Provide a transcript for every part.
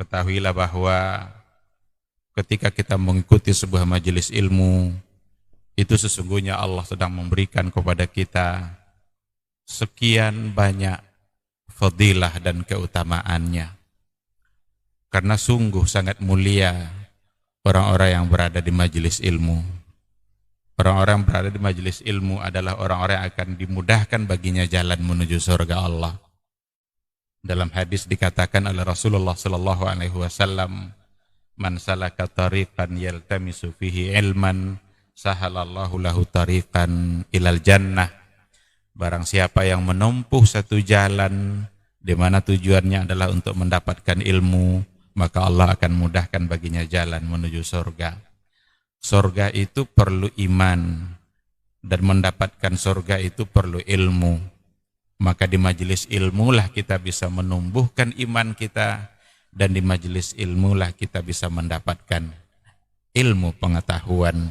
Ketahuilah bahwa ketika kita mengikuti sebuah majelis ilmu, itu sesungguhnya Allah sedang memberikan kepada kita sekian banyak fadilah dan keutamaannya. Karena sungguh sangat mulia orang-orang yang berada di majelis ilmu. Orang-orang yang berada di majelis ilmu adalah orang-orang yang akan dimudahkan baginya jalan menuju surga Allah. Dalam hadis dikatakan oleh Rasulullah sallallahu alaihi wasallam, "Man salaka tariqan yaltamisu fihi ilman, sahalallahu lahu tariqan ilal jannah." Barang siapa yang menempuh satu jalan di mana tujuannya adalah untuk mendapatkan ilmu, maka Allah akan mudahkan baginya jalan menuju surga. Surga itu perlu iman, dan mendapatkan surga itu perlu ilmu. Maka di majelis ilmulah kita bisa menumbuhkan iman kita, dan di majelis ilmulah kita bisa mendapatkan ilmu pengetahuan.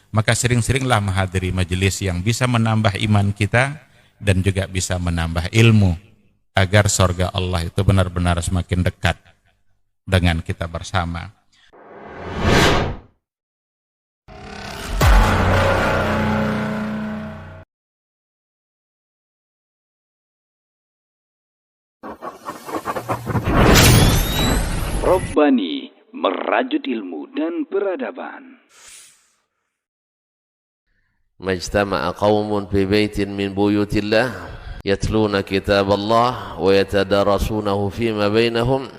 Maka sering-seringlah menghadiri majelis yang bisa menambah iman kita dan juga bisa menambah ilmu, agar surga Allah itu benar-benar semakin dekat dengan kita bersama. Robbani, merajut ilmu dan peradaban. Majtama'a qaumun fi baitin min buyutillah yatluna kitab Allah wa yatadarasunahu fima bainahum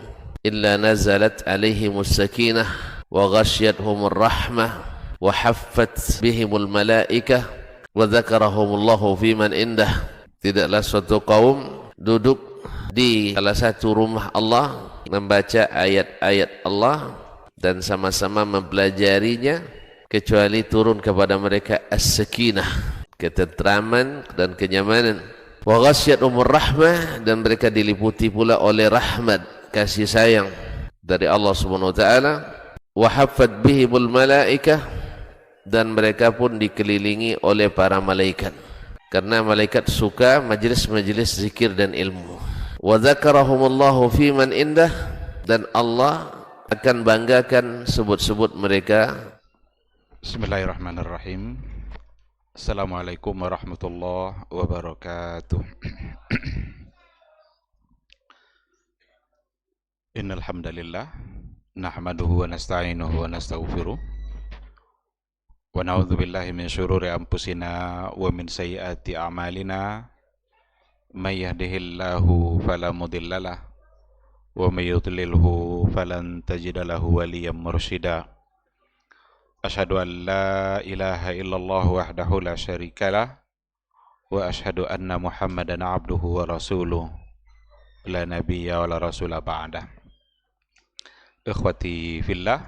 illa nazalat alaihimus sakinah wa ghasyiyatuhumur rahmah wa haffat bihimul malaikah wa dzakarahumullahu fiman indah. Tidaklah suatu kaum duduk di salah satu rumah Allah, membaca ayat-ayat Allah dan sama-sama mempelajarinya, kecuali turun kepada mereka as-sakinah, ketentraman dan kenyamanan. Wa ghasyiyatuhumur rahmah, dan mereka diliputi pula oleh rahmat, kasih sayang dari Allah Subhanahu wa taala. Wa haffat bihimul malaikah, dan mereka pun dikelilingi oleh para malaikat, karena malaikat suka majelis-majelis zikir dan ilmu. Wa dzakarahumullahu fiman indah, dan Allah akan banggakan sebut-sebut mereka. Bismillahirrahmanirrahim. Assalamualaikum warahmatullahi wabarakatuh. Innal hamdalillah nahmaduhu wa nasta'inuhu wa nastaghfiruh wa na'udzu billahi min syururi anfusina wa min sayyiati a'malina. May yahdihillahu fala mudhillalah wa may yudlilhu falan tajida lahu waliyyan mursyida. Asyhadu an la ilaha illallah wahdahu la syarikalah wa asyhadu anna Muhammadan abduhu wa rasuluh la nabiyya wa la rasula ba'dah. Ikhwati fillah,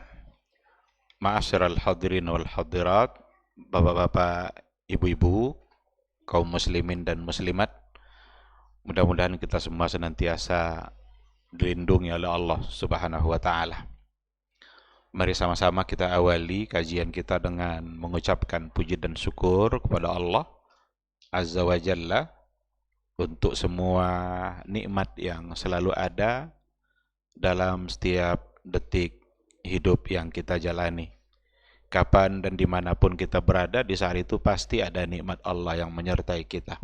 ma'asyiral hadirin wal hadirat, bapak-bapak, ibu-ibu, kaum muslimin dan muslimat, mudah-mudahan kita semua senantiasa dilindungi oleh Allah Subhanahu wa ta'ala. Mari sama-sama kita awali kajian kita dengan mengucapkan puji dan syukur kepada Allah Azza wa Jalla untuk semua nikmat yang selalu ada dalam setiap detik hidup yang kita jalani. Kapan dan dimanapun kita berada, di saat itu pasti ada nikmat Allah yang menyertai kita.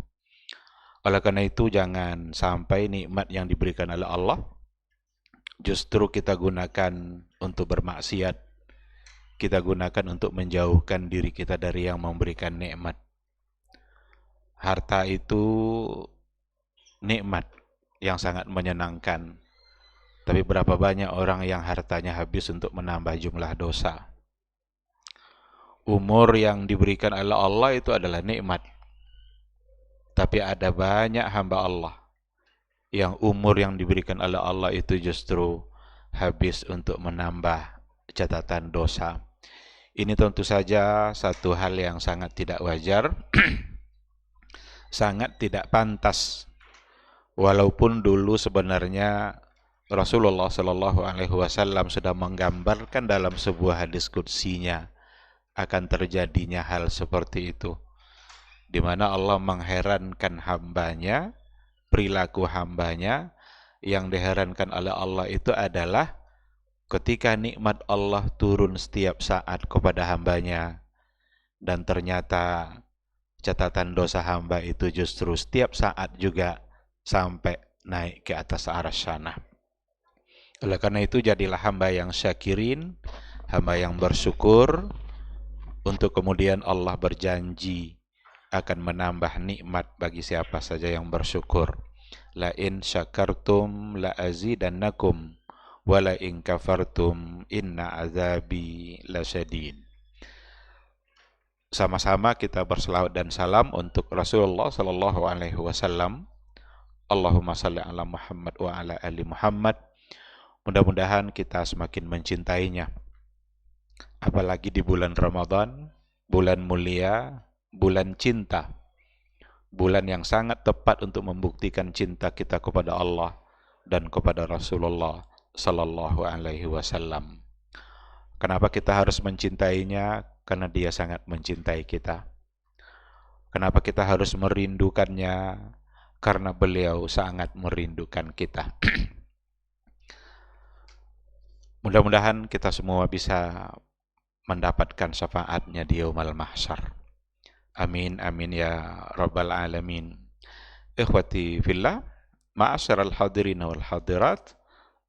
Oleh karena itu, jangan sampai nikmat yang diberikan oleh Allah justru kita gunakan untuk bermaksiat, kita gunakan untuk menjauhkan diri kita dari yang memberikan nikmat. Harta itu nikmat yang sangat menyenangkan, tapi berapa banyak orang yang hartanya habis untuk menambah jumlah dosa. Umur yang diberikan oleh Allah itu adalah nikmat, tapi ada banyak hamba Allah yang umur yang diberikan oleh Allah itu justru habis untuk menambah catatan dosa. Ini tentu saja satu hal yang sangat tidak wajar, sangat tidak pantas. Walaupun dulu sebenarnya Rasulullah Shallallahu Alaihi Wasallam sudah menggambarkan dalam sebuah hadis qudsinya akan terjadinya hal seperti itu, di mana Allah mengherankan hambanya, perilaku hambanya. Yang diherankan oleh Allah itu adalah ketika nikmat Allah turun setiap saat kepada hambanya, dan ternyata catatan dosa hamba itu justru setiap saat juga sampai naik ke atas arasy sana. Oleh karena itu jadilah hamba yang syakirin, hamba yang bersyukur, untuk kemudian Allah berjanji akan menambah nikmat bagi siapa saja yang bersyukur. La in syakartum la azidannakum wa la in kafartum inna azabi lasyadid. Sama-sama kita berselawat dan salam untuk Rasulullah sallallahu alaihi wasallam. Allahumma salli ala Muhammad wa ala ali Muhammad. Mudah-mudahan kita semakin mencintainya. Apalagi di bulan Ramadan, bulan mulia, bulan cinta. Bulan yang sangat tepat untuk membuktikan cinta kita kepada Allah dan kepada Rasulullah sallallahu alaihi wasallam. Kenapa kita harus mencintainya? Karena dia sangat mencintai kita. Kenapa kita harus merindukannya? Karena beliau sangat merindukan kita. Mudah-mudahan kita semua bisa mendapatkan syafaatnya di yaumul mahsyar. Amin, amin ya rabbal alamin. Ikhwati fillah, ma'asyiral hadirin wal hadirat,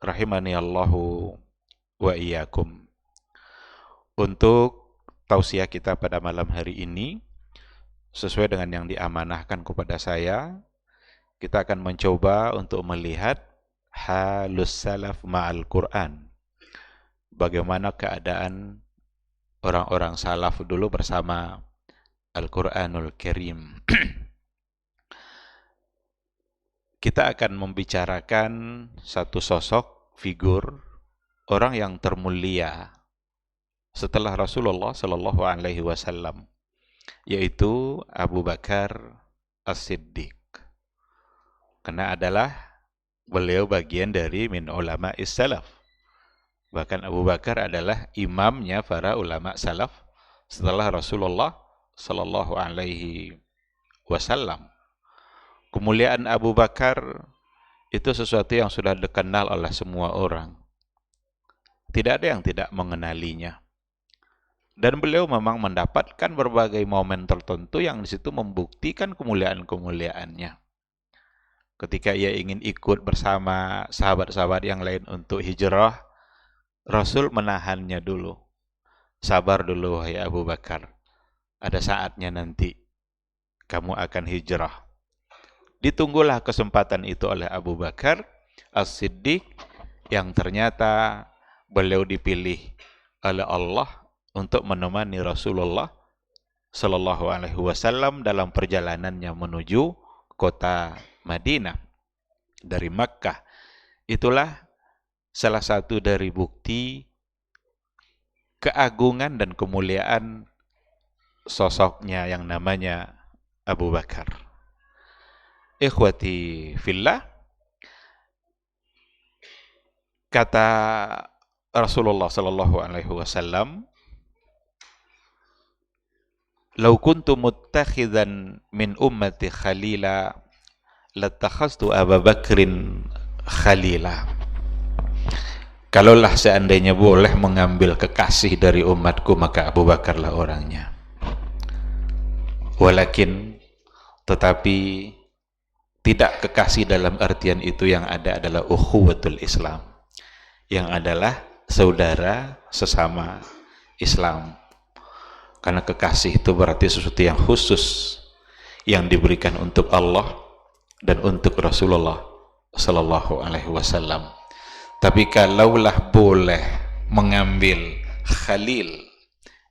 rahimani Allahu wa iyyakum. Untuk tausiah kita pada malam hari ini, sesuai dengan yang diamanahkan kepada saya, kita akan mencoba untuk melihat halus salaf ma'al Quran. Bagaimana keadaan orang-orang salaf dulu bersama Al-Quranul Karim. Kita akan membicarakan satu sosok, figur, orang yang termulia setelah Rasulullah Sallallahu Alaihi Wasallam, yaitu Abu Bakar As-Siddiq. Karena adalah beliau bagian dari min ulama is-salaf. Bahkan Abu Bakar adalah imamnya para ulama salaf setelah Rasulullah Sallallahu Alaihi Wasallam. Kemuliaan Abu Bakar itu sesuatu yang sudah dikenal oleh semua orang. Tidak ada yang tidak mengenalinya. Dan beliau memang mendapatkan berbagai momen tertentu yang di situ membuktikan kemuliaan-kemuliaannya. Ketika ia ingin ikut bersama sahabat-sahabat yang lain untuk hijrah, Rasul menahannya dulu. Sabar dulu, wahai Abu Bakar. Ada saatnya nanti kamu akan hijrah. Ditunggulah kesempatan itu oleh Abu Bakar As-Siddiq, yang ternyata beliau dipilih oleh Allah untuk menemani Rasulullah Sallallahu Alaihi Wasallam dalam perjalanannya menuju kota Madinah dari Makkah. Itulah salah satu dari bukti keagungan dan kemuliaan sosoknya yang namanya Abu Bakar. Ikhwati fillah, kata Rasulullah sallallahu alaihi wasallam, "Lau kuntu muttakhidan min ummati khalila, latakhastu Abu Bakrin khalila." Kalaulah seandainya boleh mengambil kekasih dari umatku, maka Abu Bakarlah orangnya. Walakin, tetapi tidak kekasih dalam artian itu, yang ada adalah ukhuwatul Islam, yang adalah saudara sesama Islam. Karena kekasih itu berarti sesuatu yang khusus, yang diberikan untuk Allah dan untuk Rasulullah Sallallahu Alaihi Wasallam. Tapi kalaulah boleh mengambil khalil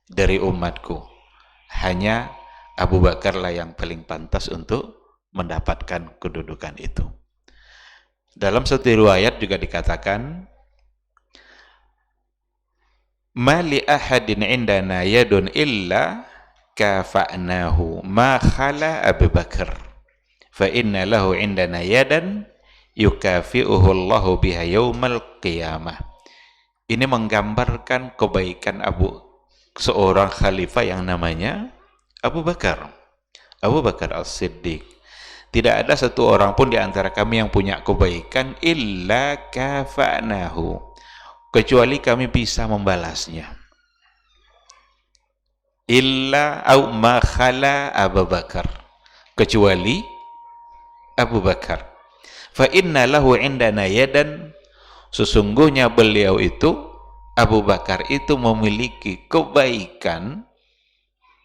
dari umatku, hanya Abu Bakarlah yang paling pantas untuk mendapatkan kedudukan itu. Dalam satu riwayat juga dikatakan, "Ma li ahadin indana yadun illa kafa'nahu ma khala Abu Bakar, fa inna lahu indana yadan yukafi'uhu Allahu biha yaumal qiyamah." Ini menggambarkan kebaikan seorang khalifah yang namanya Abu Bakar. Abu Bakar As-Siddiq. Tidak ada satu orang pun di antara kami yang punya kebaikan illa kafa'nahu, kecuali kami bisa membalasnya. Illa au ma khala Abu Bakar, kecuali Abu Bakar. Fa inna lahu indana yadan, sesungguhnya beliau itu, Abu Bakar itu memiliki kebaikan,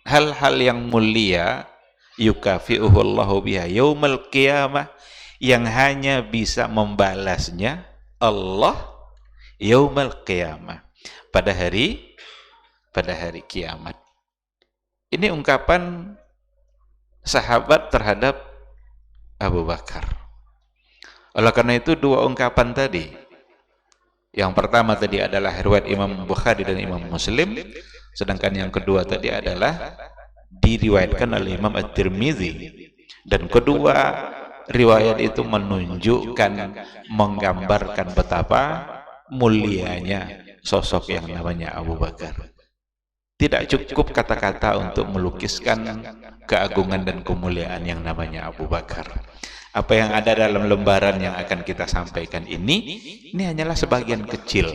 hal-hal yang mulia, yukafi'uhu Allahu biha yaumal qiyamah, yang hanya bisa membalasnya Allah yaumal qiyamah, pada hari kiamat. Ini ungkapan sahabat terhadap Abu Bakar. Oleh karena itu dua ungkapan tadi, yang pertama tadi adalah riwayat Imam Bukhari dan Imam Muslim, sedangkan yang kedua tadi adalah diriwayatkan oleh Imam At-Tirmidzi, dan kedua riwayat itu menunjukkan, menggambarkan betapa mulianya sosok yang namanya Abu Bakar. Tidak cukup kata-kata untuk melukiskan keagungan dan kemuliaan yang namanya Abu Bakar. Apa yang ada dalam lembaran yang akan kita sampaikan ini hanyalah sebagian kecil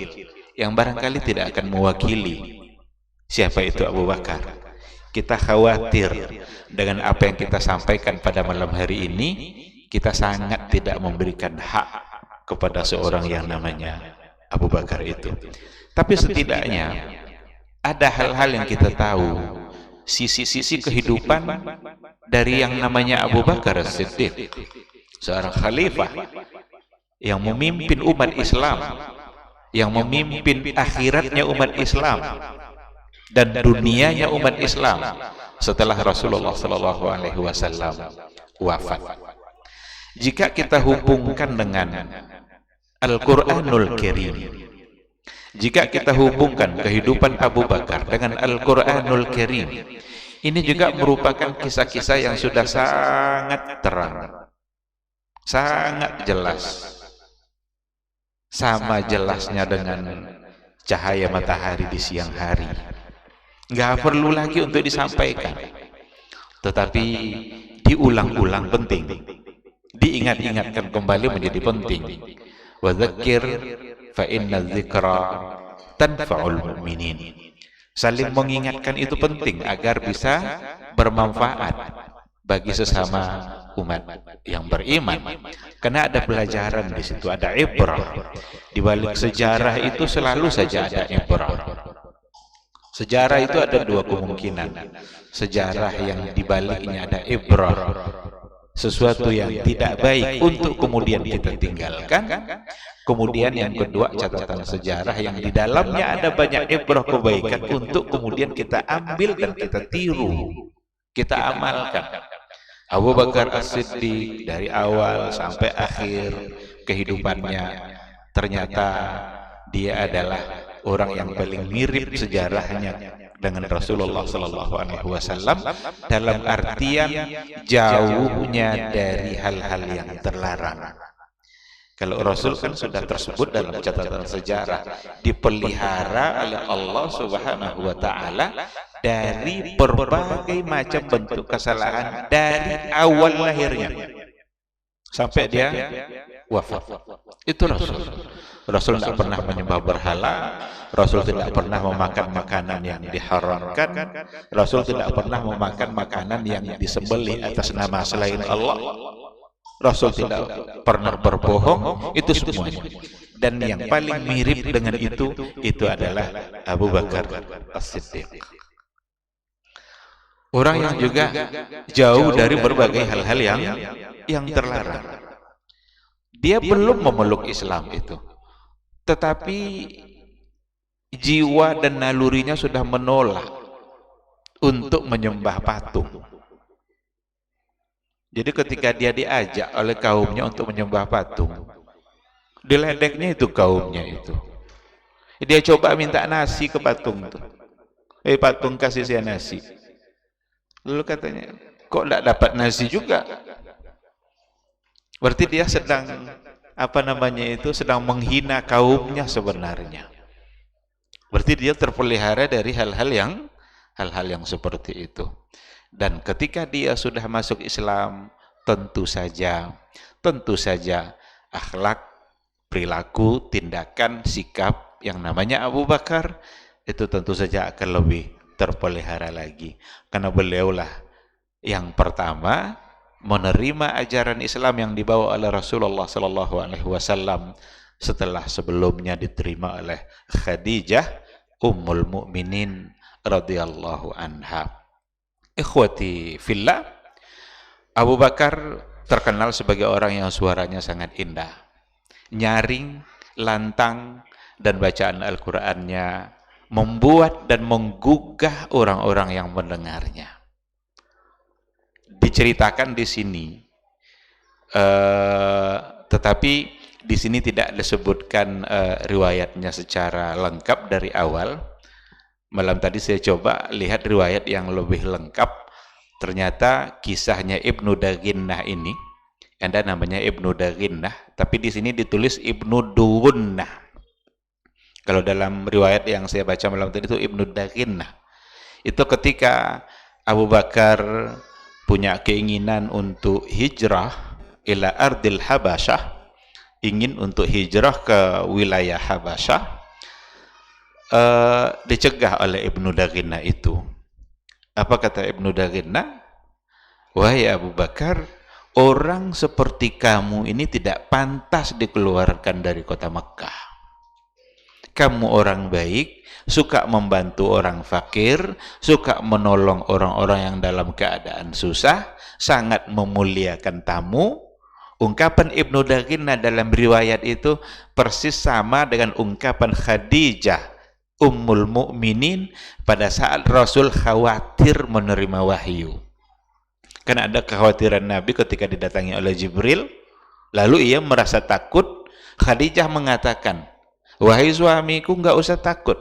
yang barangkali tidak akan mewakili siapa itu Abu Bakar. Kita khawatir dengan apa yang kita sampaikan pada malam hari ini, kita sangat tidak memberikan hak kepada seorang yang namanya Abu Bakar itu. Tapi setidaknya ada hal-hal yang kita tahu, sisi-sisi kehidupan dari yang namanya Abu Bakar As-Siddiq, seorang khalifah yang memimpin umat Islam, yang memimpin akhiratnya umat Islam dan dunianya umat Islam setelah Rasulullah SAW wafat. Jika kita hubungkan dengan Al-Quranul Karim, jika kita hubungkan kehidupan Abu Bakar dengan Al-Quranul Karim, ini juga merupakan kisah-kisah yang sudah sangat terang, sangat jelas, sama jelasnya dengan cahaya matahari di siang hari. Nggak perlu lagi untuk disampaikan, tetapi diulang-ulang penting, diingat-ingatkan kembali menjadi penting. Wa dzakir fa inna dzikra tanfa'ul mu'minin. Saling mengingatkan itu penting agar bisa bermanfaat bagi sesama umat yang beriman. Karena ada pelajaran di situ, ada ibrah. Di balik sejarah itu selalu saja ada ibrah. Sejarah itu ada dua kemungkinan. Sejarah yang di baliknya ada ibrah, sesuatu yang tidak baik untuk kemudian kita tinggalkan. Kemudian yang kedua, catatan sejarah yang di dalamnya ada banyak ibrah kebaikan untuk kemudian kita ambil dan kita tiru, kita amalkan. Abu Bakar As-Siddiq dari awal sampai akhir kehidupannya, ternyata dia adalah orang yang paling mirip sejarahnya dengan Rasulullah SAW, dalam artian jauhnya dari hal-hal yang terlarang. Kalau Rasul kan sudah tersebut dalam catatan sejarah, dipelihara oleh Allah Subhanahu wa Ta'ala dari berbagai macam bentuk kesalahan dari awal lahirnya sampai dia wafat. Itu Rasul. Rasul tidak pernah menyembah berhala, Rasul tidak pernah memakan makanan yang diharamkan, Rasul tidak pernah memakan makanan yang disembelih atas nama selain Allah, Rasul tidak pernah berbohong, itu semuanya. Dan yang paling mirip dengan itu adalah Abu Bakar As-Siddiq. Orang yang juga jauh dari berbagai hal-hal yang terlarang. Dia belum memeluk Islam itu, tetapi jiwa dan nalurinya sudah menolak untuk menyembah patung. Jadi ketika dia diajak oleh kaumnya untuk menyembah patung, diledeknya itu kaumnya itu. Dia coba minta nasi ke patung itu. Patung kasih saya nasi. Lalu katanya, kok tidak dapat nasi juga? Berarti dia sedang sedang menghina kaumnya sebenarnya. Berarti dia terpelihara dari hal-hal yang seperti itu. Dan ketika dia sudah masuk Islam, tentu saja akhlak, perilaku, tindakan, sikap yang namanya Abu Bakar, itu tentu saja akan lebih terpelihara lagi. Karena beliaulah yang pertama menerima ajaran Islam yang dibawa oleh Rasulullah sallallahu alaihi wasallam setelah sebelumnya diterima oleh Khadijah Ummul Mukminin radhiyallahu anha. Ikhwati fillah, Abu Bakar terkenal sebagai orang yang suaranya sangat indah, nyaring, lantang, dan bacaan Al-Qur'annya membuat dan menggugah orang-orang yang mendengarnya. Diceritakan di sini, tetapi di sini tidak disebutkan riwayatnya secara lengkap dari awal. Malam tadi saya coba lihat riwayat yang lebih lengkap. Ternyata kisahnya Ibnu Daginnah ini, ada namanya Ibnu Daginnah, tapi di sini ditulis Ibnu Duwunnah. Kalau dalam riwayat yang saya baca malam tadi itu Ibnu Daginnah. Itu ketika Abu Bakar punya keinginan untuk hijrah ila ardil Habasyah, ingin untuk hijrah ke wilayah Habasyah, dicegah oleh Ibnu Daginnah itu. Apa kata Ibnu Daginnah? Wahai Abu Bakar, orang seperti kamu ini tidak pantas dikeluarkan dari kota Mekah. Kamu orang baik, suka membantu orang fakir, suka menolong orang-orang yang dalam keadaan susah, sangat memuliakan tamu. Ungkapan Ibnu Daginnah dalam riwayat itu persis sama dengan ungkapan Khadijah Ummul Mukminin pada saat Rasul khawatir menerima wahyu. Karena ada kekhawatiran Nabi ketika didatangi oleh Jibril, lalu ia merasa takut. Khadijah mengatakan, wahai suamiku, enggak usah takut.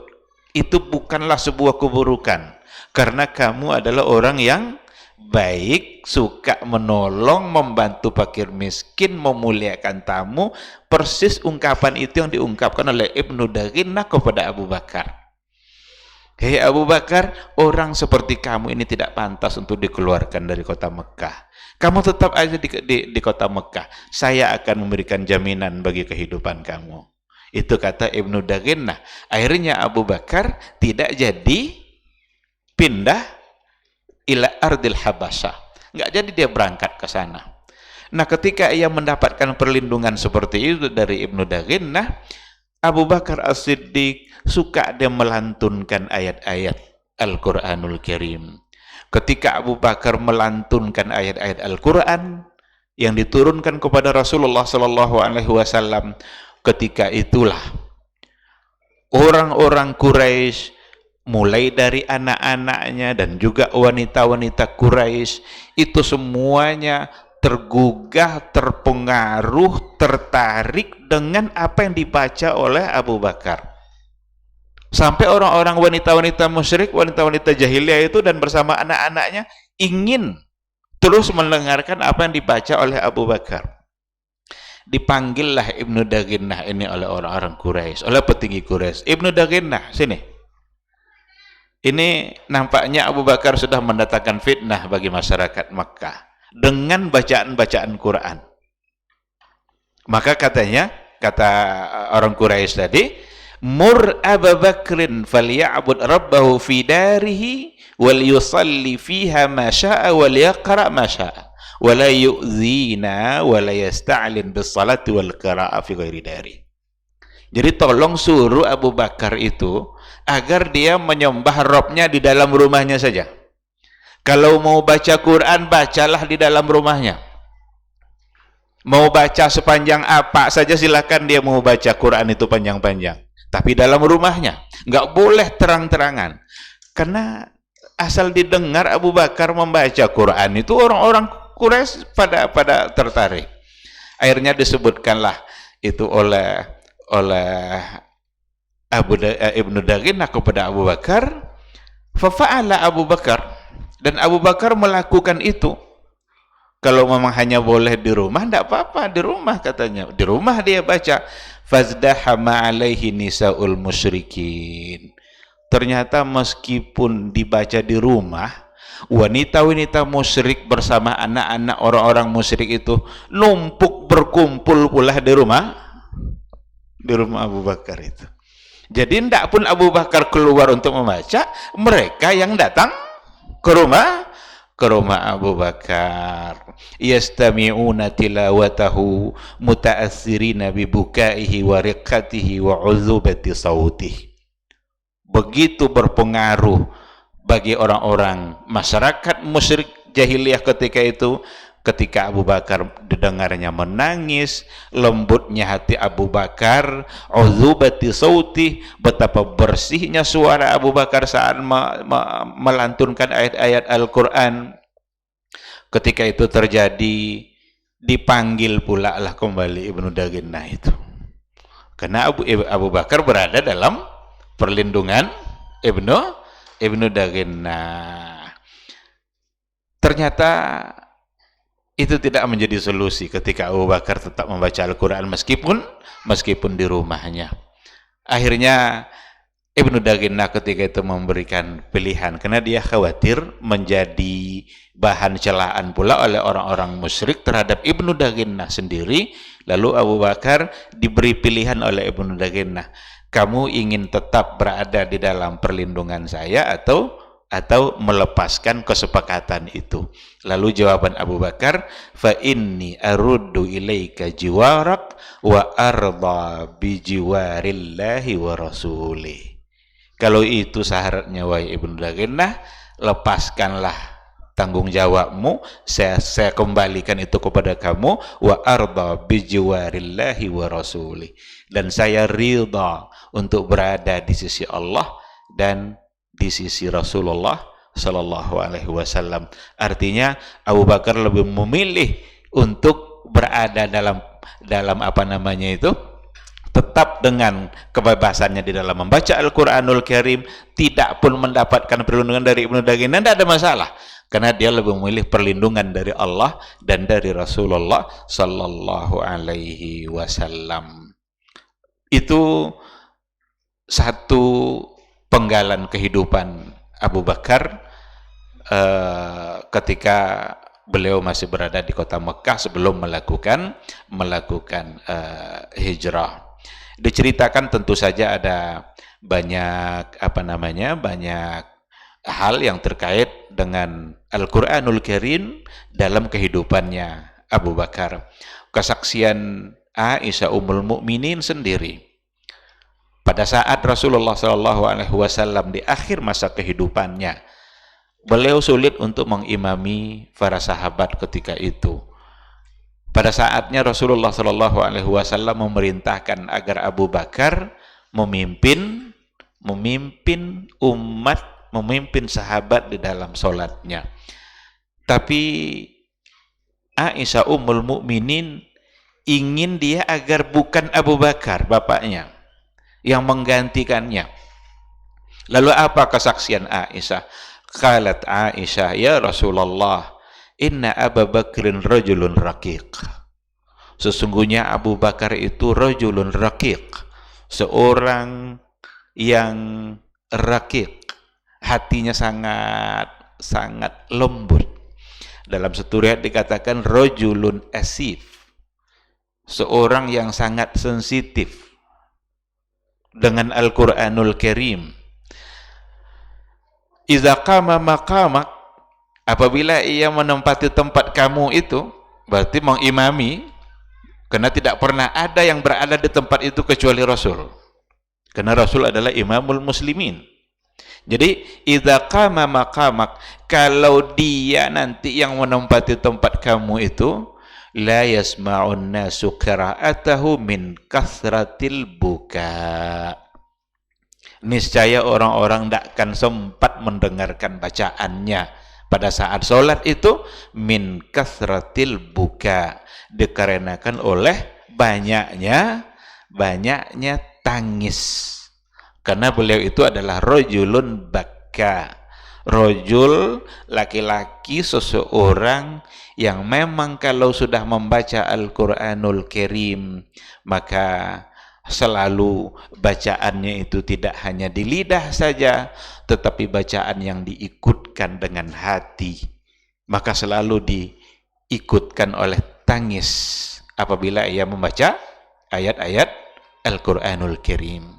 Itu bukanlah sebuah keburukan. Karena kamu adalah orang yang baik, suka menolong, membantu fakir miskin, memuliakan tamu. Persis ungkapan itu yang diungkapkan oleh Ibnu Daginnah kepada Abu Bakar. Hei Abu Bakar, orang seperti kamu ini tidak pantas untuk dikeluarkan dari kota Mekah. Kamu tetap aja di kota Mekah. Saya akan memberikan jaminan bagi kehidupan kamu. Itu kata Ibnu Daginnah. Akhirnya Abu Bakar tidak jadi pindah ila ardil Habasyah. Enggak jadi dia berangkat ke sana. Nah, ketika ia mendapatkan perlindungan seperti itu dari Ibnu Daginnah, Abu Bakar As-Siddiq suka dia melantunkan ayat-ayat Al-Quranul Karim. Ketika Abu Bakar melantunkan ayat-ayat Al-Quran yang diturunkan kepada Rasulullah Sallallahu Alaihi Wasallam, ketika itulah orang-orang Quraisy, mulai dari anak-anaknya dan juga wanita-wanita Quraisy, itu semuanya tergugah, terpengaruh, tertarik dengan apa yang dibaca oleh Abu Bakar. Sampai orang-orang wanita-wanita musyrik, wanita-wanita jahiliyah itu dan bersama anak-anaknya ingin terus mendengarkan apa yang dibaca oleh Abu Bakar. Dipanggillah Ibnu Daginnah ini oleh orang-orang Quraisy, oleh petinggi Quraisy. Ibnu Daginnah, sini. Ini nampaknya Abu Bakar sudah mendatangkan fitnah bagi masyarakat Makkah dengan bacaan-bacaan Quran. Maka katanya, kata orang Quraisy tadi, mur Abu Bakrin falya'bud rabbahu fi darihi wal yusalli fiha ma syaa wal yaqra ma syaa wa la yu'zina wa la yasta'lin bis salati wal qira'ah fi ghairi dari. Jadi tolong suruh Abu Bakar itu agar dia menyembah Rabbnya di dalam rumahnya saja. Kalau mau baca Quran, bacalah di dalam rumahnya. Mau baca sepanjang apa saja silakan dia mau baca Quran itu panjang-panjang. Tapi dalam rumahnya. Nggak boleh terang-terangan. Karena asal didengar Abu Bakar membaca Quran itu orang-orang Quraisy pada tertarik. Akhirnya disebutkanlah itu oleh Ibnu Daginnah kepada Abu Bakar. Fafa'ala Abu Bakar. Dan Abu Bakar melakukan itu. Kalau memang hanya boleh di rumah, tidak apa-apa di rumah katanya. Di rumah dia baca. Fazdahama alaihi nisa'ul musyrikin. Ternyata meskipun dibaca di rumah, wanita-wanita musyrik bersama anak-anak orang-orang musyrik itu numpuk berkumpul pula di rumah Abu Bakar itu. Jadi tidak pun Abu Bakar keluar untuk membaca, mereka yang datang ke rumah Abu Bakar. Yastami'una tilawatahu muta'athirina bibukaihi wa riqatihi wa uzubati sautih. Begitu berpengaruh bagi orang-orang masyarakat musyrik jahiliyah ketika itu, ketika Abu Bakar didengarnya menangis, lembutnya hati Abu Bakar, uzubati sauti, betapa bersihnya suara Abu Bakar saat melantunkan ayat-ayat Al-Quran. Ketika itu terjadi, dipanggil pula lah kembali Ibnu Daginnah itu. Karena Abu Bakar berada dalam perlindungan Ibnu Daginnah. Ternyata itu tidak menjadi solusi ketika Abu Bakar tetap membaca Al-Quran meskipun di rumahnya. Akhirnya Ibnu Daginnah ketika itu memberikan pilihan, karena dia khawatir menjadi bahan celaan pula oleh orang-orang musyrik terhadap Ibnu Daginnah sendiri. Lalu Abu Bakar diberi pilihan oleh Ibnu Daginnah, kamu ingin tetap berada di dalam perlindungan saya atau melepaskan kesepakatan itu. Lalu jawaban Abu Bakar, fa inni aruddu ilaika jiwarak wa arda bi jiwarillahi wa rasulih. Kalau itu syaratnya wahai Ibnu Daginnah, lepaskanlah tanggung jawabmu, saya kembalikan itu kepada kamu, wa arda bi jiwarillahi wa rasulih, dan saya ridha untuk berada di sisi Allah dan di sisi Rasulullah Sallallahu Alaihi Wasallam. Artinya Abu Bakar lebih memilih untuk berada dalam apa namanya itu, tetap dengan kebebasannya di dalam membaca Al-Quranul Karim, tidak pun mendapatkan perlindungan dari Ibnu Daginnah, tidak ada masalah, karena dia lebih memilih perlindungan dari Allah dan dari Rasulullah Sallallahu Alaihi Wasallam. Itu satu penggalan kehidupan Abu Bakar ketika beliau masih berada di kota Mekah sebelum melakukan hijrah. Diceritakan tentu saja ada banyak banyak hal yang terkait dengan Al-Quranul Karim dalam kehidupannya Abu Bakar. Kesaksian Aisyah Ummul Mukminin sendiri, pada saat Rasulullah SAW di akhir masa kehidupannya, beliau sulit untuk mengimami para sahabat ketika itu. Pada saatnya Rasulullah SAW memerintahkan agar Abu Bakar memimpin umat, memimpin sahabat di dalam sholatnya. Tapi Aisyah Ummul Mukminin ingin dia agar bukan Abu Bakar bapaknya yang menggantikannya. Lalu apa kesaksian Aisyah? Qalat Aisyah, ya Rasulullah, inna Abu Bakrin rajulun raqiq. Sesungguhnya Abu Bakar itu rajulun raqiq, seorang yang raqiq, hatinya sangat lembut. Dalam satu riwayat dikatakan rajulun asif, seorang yang sangat sensitif dengan Al-Quranul Karim. Iza qama maqamak, apabila ia menempati tempat kamu itu, berarti mengimami, karena tidak pernah ada yang berada di tempat itu kecuali Rasul, karena Rasul adalah imamul muslimin. Jadi iza qama maqamak, kalau dia nanti yang menempati tempat kamu itu, la yasma'un nasu qira'atahu min kathratil buka, niscaya orang-orang tidak akan sempat mendengarkan bacaannya pada saat sholat itu, min kathratil buka, dikarenakan oleh banyaknya tangis, karena beliau itu adalah rajulun bakka, rajul laki-laki, seseorang yang memang kalau sudah membaca Al-Quranul Karim maka selalu bacaannya itu tidak hanya di lidah saja, tetapi bacaan yang diikutkan dengan hati, maka selalu diikutkan oleh tangis apabila ia membaca ayat-ayat Al-Quranul Karim.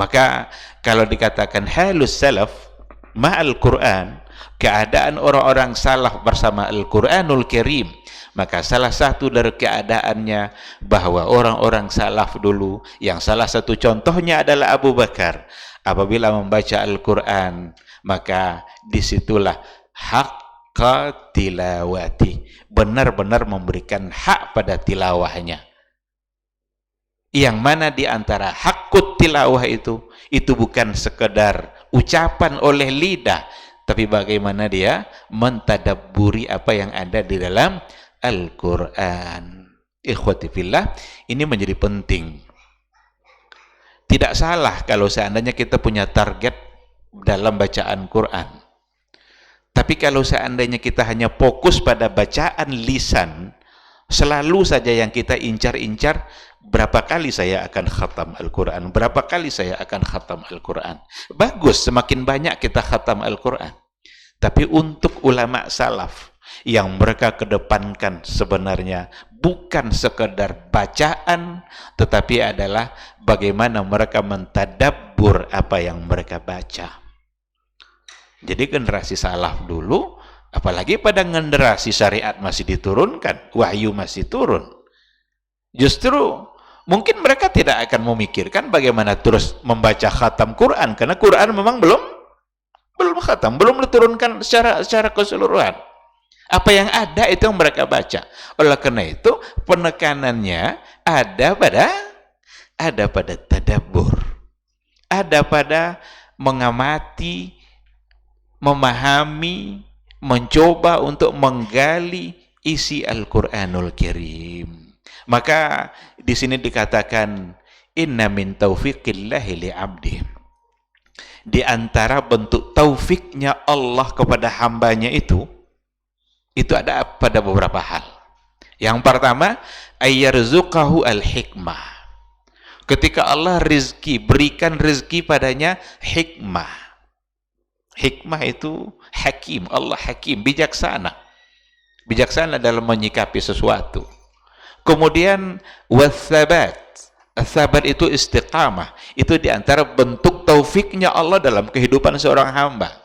Maka kalau dikatakan halus salaf ma'al Quran, keadaan orang-orang salaf bersama Al-Quranul Karim, maka salah satu dari keadaannya bahwa orang-orang salaf dulu, yang salah satu contohnya adalah Abu Bakar, apabila membaca Al-Quran, maka disitulah haqqa tilawati, benar-benar memberikan hak pada tilawahnya. Yang mana di antara hakut tilawah itu bukan sekedar ucapan oleh lidah, tapi bagaimana dia mentadabburi apa yang ada di dalam Al-Quran. Ikhwati fillah, ini menjadi penting. Tidak salah kalau seandainya kita punya target dalam bacaan Quran. Tapi kalau seandainya kita hanya fokus pada bacaan lisan, selalu saja yang kita incar-incar, berapa kali saya akan khatam Al-Quran, berapa kali saya akan khatam Al-Quran. Bagus, semakin banyak kita khatam Al-Quran. Tapi untuk ulama salaf, yang mereka kedepankan sebenarnya bukan sekedar bacaan, tetapi adalah bagaimana mereka mentadabbur apa yang mereka baca. Jadi generasi salaf dulu, apalagi pada generasi syariat masih diturunkan, wahyu masih turun, justru mungkin mereka tidak akan memikirkan bagaimana terus membaca khatam Quran, karena Quran memang belum khatam, belum diturunkan secara keseluruhan. Apa yang ada itu yang mereka baca. Oleh karena itu penekanannya ada pada tadabbur, ada pada mengamati, memahami, mencoba untuk menggali isi Al-Quranul Karim. Maka di sini dikatakan inna min taufiqillahi li'abdi. Di antara bentuk taufiknya Allah kepada hambanya itu ada pada beberapa hal. Yang pertama, ayyarzuqahu al-hikmah. Ketika Allah berikan rezeki padanya hikmah. Hikmah itu hakim, Allah hakim, bijaksana. Bijaksana dalam menyikapi sesuatu. Kemudian watsabat. Sabar itu istiqamah. Itu diantara bentuk taufiknya Allah dalam kehidupan seorang hamba.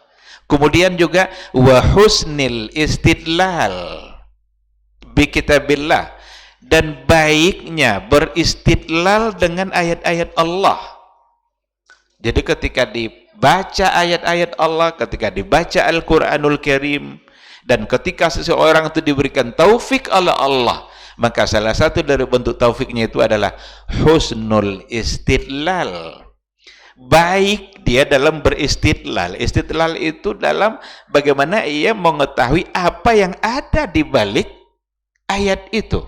Kemudian juga wa husnil istidlal bi kitabillah, dan baiknya beristidlal dengan ayat-ayat Allah. Jadi ketika dibaca ayat-ayat Allah, ketika dibaca Al-Quranul Karim, dan ketika seseorang itu diberikan taufik oleh Allah, maka salah satu dari bentuk taufiknya itu adalah husnul istidlal. Baik dia dalam beristidlal. Istidlal itu dalam bagaimana ia mengetahui apa yang ada di balik ayat itu,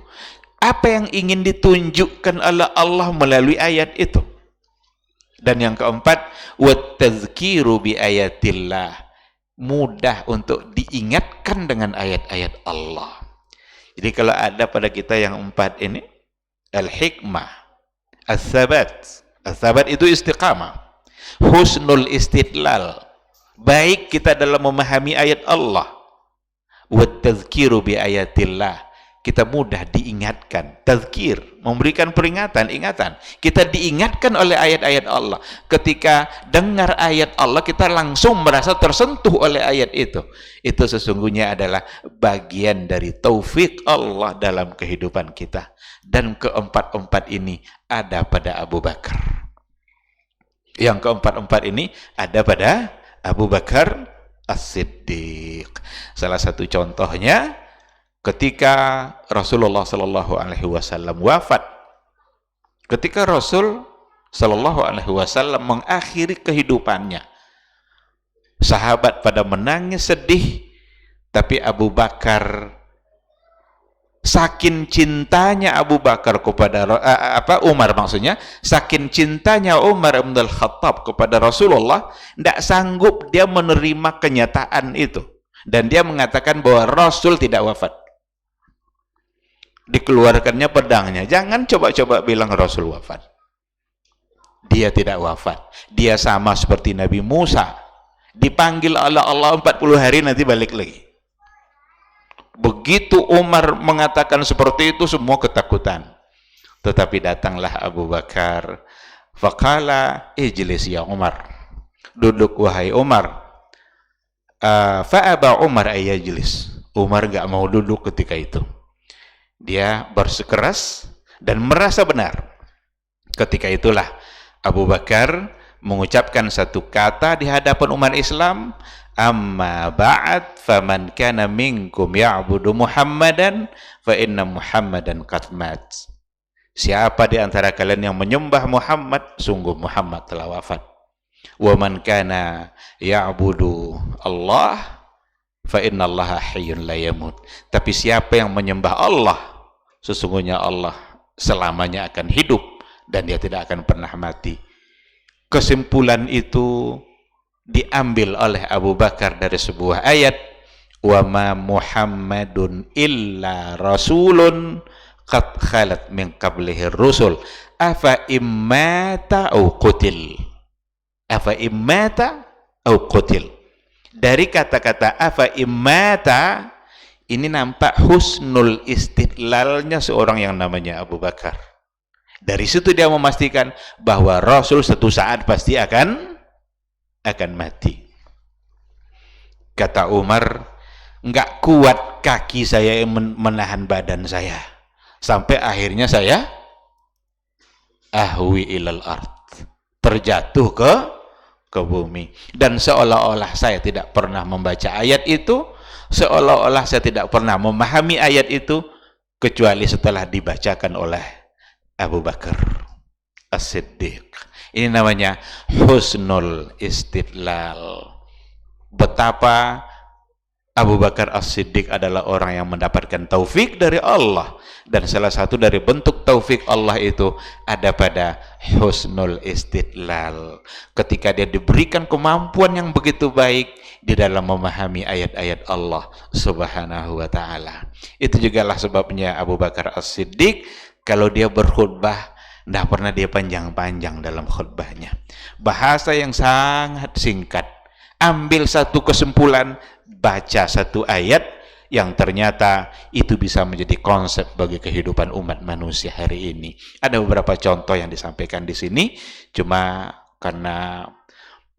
apa yang ingin ditunjukkan oleh Allah melalui ayat itu. Dan yang keempat, wattazkiru bi ayatillah, mudah untuk diingatkan dengan ayat-ayat Allah. Jadi kalau ada pada kita yang empat ini, al-hikmah, as-sabat. As-sabat itu istiqamah, husnul istidlal, baik kita dalam memahami ayat Allah, wattazkiru bi ayatillah, kita mudah diingatkan. Tazkir, memberikan peringatan, ingatan. Kita diingatkan oleh ayat-ayat Allah. Ketika dengar ayat Allah, kita langsung merasa tersentuh oleh ayat itu. Itu sesungguhnya adalah bagian dari taufik Allah dalam kehidupan kita. Dan keempat-empat ini ada pada Abu Bakar. Yang keempat-empat ini ada pada Abu Bakar As-Siddiq. Salah satu contohnya ketika Rasulullah Sallallahu Alaihi Wasallam wafat. Ketika Rasul Sallallahu Alaihi Wasallam mengakhiri kehidupannya, sahabat pada menangis sedih, tapi Abu Bakar, saking cintanya Abu Bakar kepada Umar, maksudnya saking cintanya Umar bin Al-Khattab kepada Rasulullah, tidak sanggup dia menerima kenyataan itu, dan dia mengatakan bahwa Rasul tidak wafat. Dikeluarkannya pedangnya. Jangan coba-coba bilang Rasul wafat. Dia tidak wafat. Dia sama seperti Nabi Musa, dipanggil oleh Allah 40 hari nanti balik lagi. Begitu Umar mengatakan seperti itu, semua ketakutan. Tetapi datanglah Abu Bakar, Faqala ijlis ya Umar. Duduk wahai Umar. Fa'aba Umar ayyajlis. Umar enggak mau duduk ketika itu. Dia bersikeras dan merasa benar. Ketika itulah Abu Bakar mengucapkan satu kata di hadapan umat Islam, amma ba'd faman kana minkum ya'budu Muhammadan fa inna Muhammadan qad mat. Siapa di antara kalian yang menyembah Muhammad, sungguh Muhammad telah wafat. Wa man kana ya'budu Allah fa innallaha hayyun la yamut. Tapi siapa yang menyembah Allah, sesungguhnya Allah selamanya akan hidup dan dia tidak akan pernah mati. Kesimpulan itu diambil oleh Abu Bakar dari sebuah ayat, wa ma Muhammadun illa rasulun qad khalat min qablihi rusul afa immata au qutil. Afa immata au qutil. Dari kata-kata afa immata ini nampak husnul istidlalnya seorang yang namanya Abu Bakar. Dari situ dia memastikan bahwa Rasul suatu saat pasti akan mati. Kata Umar, enggak kuat kaki saya menahan badan saya. Sampai akhirnya saya ahwi ilal ard, terjatuh ke bumi. Dan seolah-olah saya tidak pernah membaca ayat itu, seolah-olah saya tidak pernah memahami ayat itu, kecuali setelah dibacakan oleh Abu Bakar As-Siddiq. Ini namanya husnul istidlal. Betapa Abu Bakar As-Siddiq adalah orang yang mendapatkan taufik dari Allah. Dan salah satu dari bentuk taufik Allah itu ada pada husnul istidlal. Ketika dia diberikan kemampuan yang begitu baik di dalam memahami ayat-ayat Allah Subhanahu wa ta'ala. Itu jugalah sebabnya Abu Bakar As-Siddiq kalau dia berkhutbah, tidak pernah dia panjang-panjang dalam khutbahnya. Bahasa yang sangat singkat. Ambil satu kesimpulan, baca satu ayat yang ternyata itu bisa menjadi konsep bagi kehidupan umat manusia hari ini. Ada beberapa contoh yang disampaikan di sini, cuma karena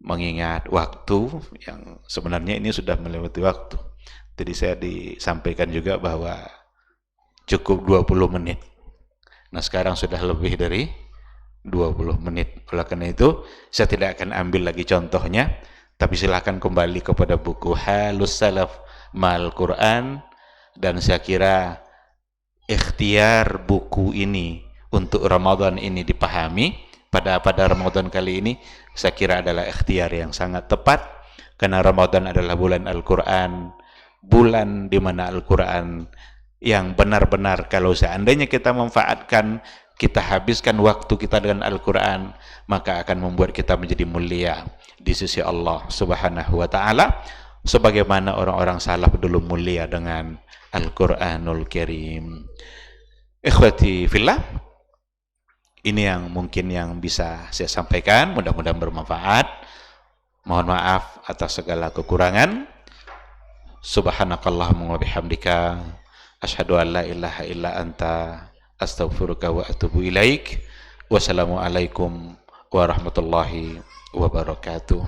mengingat waktu yang sebenarnya ini sudah melewati waktu. Jadi saya disampaikan juga bahwa cukup 20 menit. Nah sekarang sudah lebih dari 20 menit. Oleh karena itu saya tidak akan ambil lagi contohnya, tapi silakan kembali kepada buku Halus Salaf Ma'al Quran. Dan saya kira ikhtiar buku ini untuk Ramadan ini dipahami pada Ramadan kali ini, saya kira adalah ikhtiar yang sangat tepat, karena Ramadan adalah bulan Al-Quran, bulan di mana Al-Quran yang benar-benar kalau seandainya kita manfaatkan, kita habiskan waktu kita dengan Al-Quran, maka akan membuat kita menjadi mulia di sisi Allah Subhanahu wa ta'ala, sebagaimana orang-orang salaf dulu mulia dengan Al-Quranul Karim. Ikhwati fillah, ini yang mungkin yang bisa saya sampaikan, mudah-mudahan bermanfaat. Mohon maaf atas segala kekurangan. Subhanakallahumma wa bihamdika asyhadu an la ilaha illa anta astaghfiruka wa atubu ilaik. Wassalamualaikum warahmatullahi wabarakatuh.